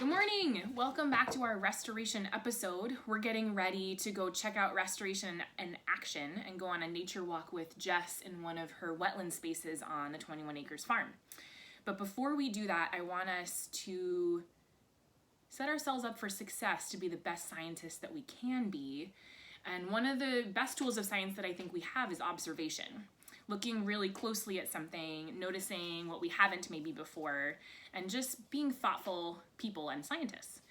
Good morning! Welcome back to our restoration episode. We're getting ready to go check out restoration in action and go on a nature walk with Jess in one of her wetland spaces on the 21 Acres farm. But before we do that, I want us to set ourselves up for success to be the best scientists that we can be. And one of the best tools of science that I think we have is observation. Looking really closely at something, noticing what we haven't maybe before, and just being thoughtful people and scientists.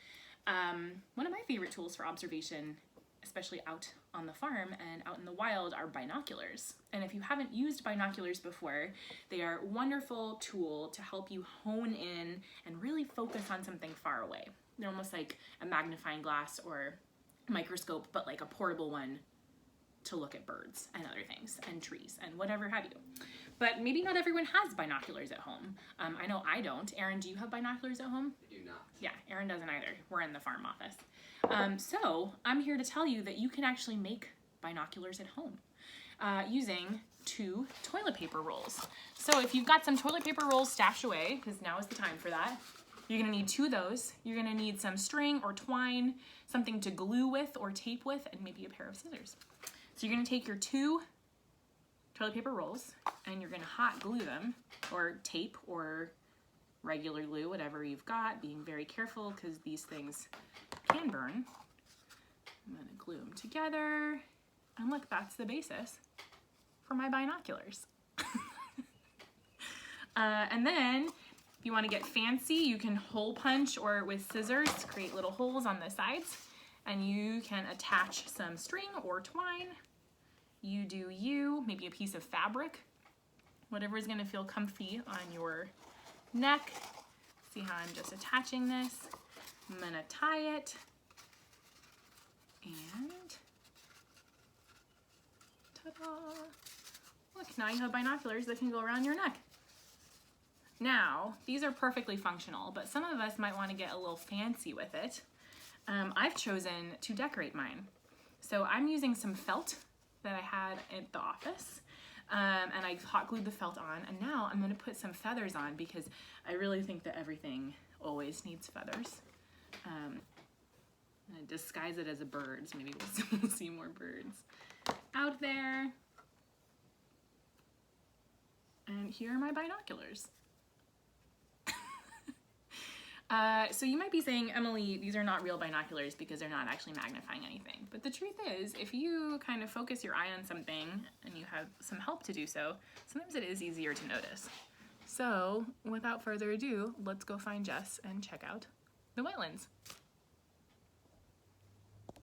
One of my favorite tools for observation, especially out on the farm and out in the wild, are binoculars. And if you haven't used binoculars before, they are a wonderful tool to help you hone in and really focus on something far away. They're almost like a magnifying glass or microscope, but like a portable one to look at birds and other things and trees and whatever have you. But maybe not everyone has binoculars at home. I know I don't. Erin, do you have binoculars at home? I do not. Yeah, Erin doesn't either. We're in the farm office. So I'm here to tell you that you can actually make binoculars at home using 2 toilet paper rolls. So if you've got some toilet paper rolls stashed away, because now is the time for that, you're gonna need 2 of those. You're gonna need some string or twine, something to glue with or tape with, and maybe a pair of scissors. So you're gonna take your 2 toilet paper rolls and you're gonna hot glue them, or tape or regular glue, whatever you've got, being very careful because these things can burn. I'm gonna glue them together, and look, that's the basis for my binoculars. And then if you wanna get fancy, you can hole punch or with scissors create little holes on the sides, and you can attach some string or twine. You do you, maybe a piece of fabric, whatever is gonna feel comfy on your neck. See how I'm just attaching this? I'm gonna tie it, and ta-da! Look, now you have binoculars that can go around your neck. Now, these are perfectly functional, but some of us might wanna get a little fancy with it. I've chosen to decorate mine. So I'm using some felt that I had at the office, and I hot glued the felt on, and now I'm gonna put some feathers on because I really think that everything always needs feathers. I'm gonna disguise it as a bird, so maybe we'll see more birds out there. And here are my binoculars. So you might be saying, Emily, these are not real binoculars because they're not actually magnifying anything. But the truth is, if you kind of focus your eye on something and you have some help to do so, sometimes it is easier to notice. So without further ado, let's go find Jess and check out the wetlands.